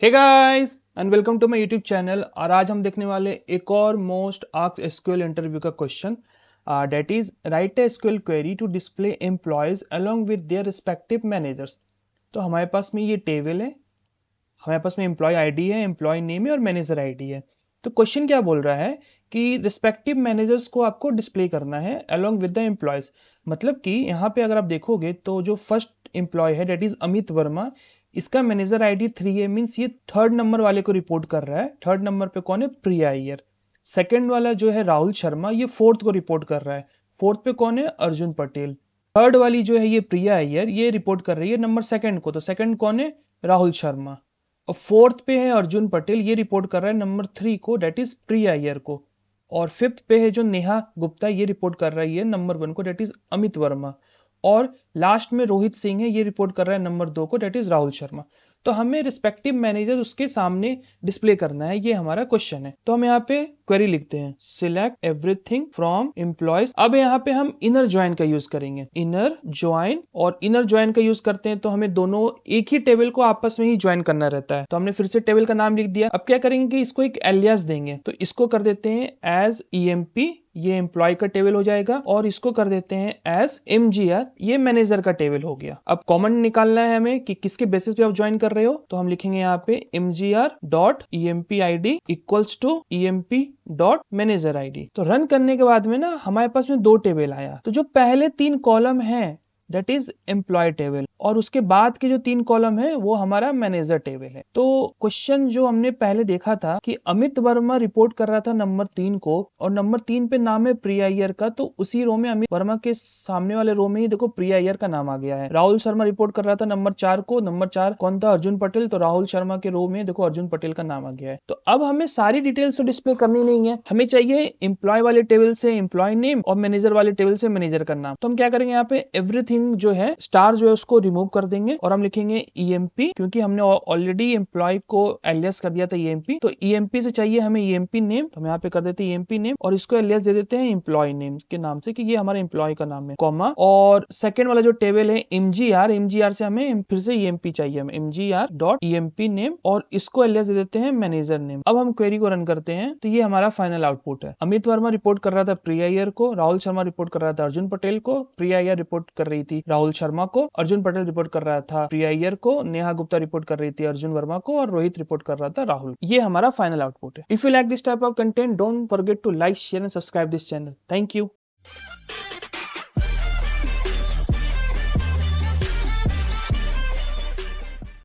Hey guys and welcome to my YouTube channel. और आज हम देखने वाले एक और मोस्ट आस्क्ड एसक्यूएल इंटरव्यू का question, that is write a SQL query to display employees along with their respective managers. तो हमारे पास में ये टेबल है, हमारे पास में एम्प्लॉय आईडी है, एम्प्लॉय नेम है और मैनेजर आईडी है। तो क्वेश्चन क्या बोल रहा है कि रिस्पेक्टिव मैनेजर्स को आपको डिस्प्ले करना है अलोंग विद द एम्प्लॉयज। मतलब कि यहाँ पे अगर आप देखोगे तो जो फर्स्ट एम्प्लॉय है डेट इज अमित वर्मा, इसका मैनेजर आईडी 3 है, मीन्स ये थर्ड नंबर वाले को रिपोर्ट कर रहा है। थर्ड नंबर पे कौन है? प्रिया अय्यर। सेकंड वाला जो है राहुल शर्मा, ये फोर्थ को रिपोर्ट कर रहा है। फोर्थ पे कौन है? अर्जुन पटेल। थर्ड वाली जो है ये प्रिया अय्यर, ये रिपोर्ट कर रही है नंबर सेकंड को, तो सेकंड कौन है? राहुल शर्मा। और फोर्थ पे है अर्जुन पटेल, ये रिपोर्ट कर रहा है नंबर 3 को, डेट इज प्रिया अय्यर को। और फिफ्थ पे है जो नेहा गुप्ता, ये रिपोर्ट कर रही है नंबर 1 को, डेट इज अमित वर्मा। और लास्ट में रोहित सिंह है, ये रिपोर्ट कर रहा है नंबर 2 को, डेट इज राहुल शर्मा। तो हमें रिस्पेक्टिव मैनेजर उसके सामने डिस्प्ले करना है, ये हमारा क्वेश्चन है। तो हम यहाँ पे क्वेरी लिखते हैं, सिलेक्ट एवरीथिंग फ्रॉम एम्प्लॉयज। अब यहाँ पे हम इनर ज्वाइन का यूज करेंगे, इनर ज्वाइन। और इनर ज्वाइन का यूज करते हैं तो हमें दोनों एक ही टेबल को आपस में ही ज्वाइन करना रहता है। तो हमने फिर से टेबल का नाम लिख दिया। अब क्या करेंगे कि इसको एक एलियास देंगे, तो इसको कर देते हैं एज ईएमपी, ये एम्प्लॉय का टेबल हो जाएगा। और इसको कर देते हैं एज एमजीआर, ये मैनेजर का टेबल हो गया। अब कॉमन निकालना है हमें कि किसके बेसिस पे आप ज्वाइन कर रहे हो, तो हम लिखेंगे यहाँ पे mgr dot EMP ID equals to EMP dot manager ID. तो रन करने के बाद में ना हमारे पास में दो टेबल आया। तो जो पहले 3 कॉलम है दैट इज एम्प्लॉय टेबल, और उसके बाद के जो 3 कॉलम है वो हमारा मैनेजर टेबल है। तो क्वेश्चन जो हमने पहले देखा था कि अमित वर्मा रिपोर्ट कर रहा था नंबर 3 को, और नंबर 3 पे नाम है प्रिया अय्यर का, तो उसी रो में अमित वर्मा के सामने वाले रो में ही देखो प्रिया अय्यर का नाम आ गया है। राहुल शर्मा रिपोर्ट कर रहा था नंबर 4 को, नंबर 4 कौन था? अर्जुन पटेल, तो राहुल शर्मा के रो में देखो अर्जुन पटेल का नाम आ गया है। तो अब हमें सारी डिटेल्स तो डिस्प्ले करनी नहीं है, हमें चाहिए एम्प्लॉय वाले टेबल से एम्प्लॉय नेम और मैनेजर वाले टेबल से मैनेजर का नाम। तो हम क्या करेंगे, यहाँ पे एवरीथिंग जो है स्टार जो है उसको रिमूव कर देंगे और हम लिखेंगे ईएमपी, क्योंकि हमने ऑलरेडी एम्प्लॉय को एलियास कर दिया था ईएमपी। तो ईएमपी से चाहिए हमें ईएमपी नेम, तो हम यहाँ पे कर देते हैं ईएमपी नेम और इसको एलियास दे देते हैं एम्प्लॉय नेम के नाम से कि ये हमारे एम्प्लॉय का नाम है, कॉमा। और सेकंड वाला जो टेबल है एमजीआर, एमजीआर से हमें फिर से ईएमपी चाहिए, हमें एमजीआर डॉट ईएमपी नेम और इसको एलियास दे देते हैं मैनेजर नेम। अब हम क्वेरी को रन करते हैं तो ये हमारा फाइनल आउटपुट है। अमित वर्मा रिपोर्ट कर रहा था प्रिया अय्यर को, राहुल शर्मा रिपोर्ट कर रहा था अर्जुन पटेल को, प्रिया अय्यर रिपोर्ट कर रही थी राहुल शर्मा को, अर्जुन पटेल रिपोर्ट कर रहा था प्रिया अय्यर को, नेहा गुप्ता रिपोर्ट कर रही थी अर्जुन वर्मा को, और रोहित रिपोर्ट कर रहा था राहुल। ये हमारा फाइनल आउटपुट है। If you like this type of content, don't forget to like, share and subscribe this channel. Thank you.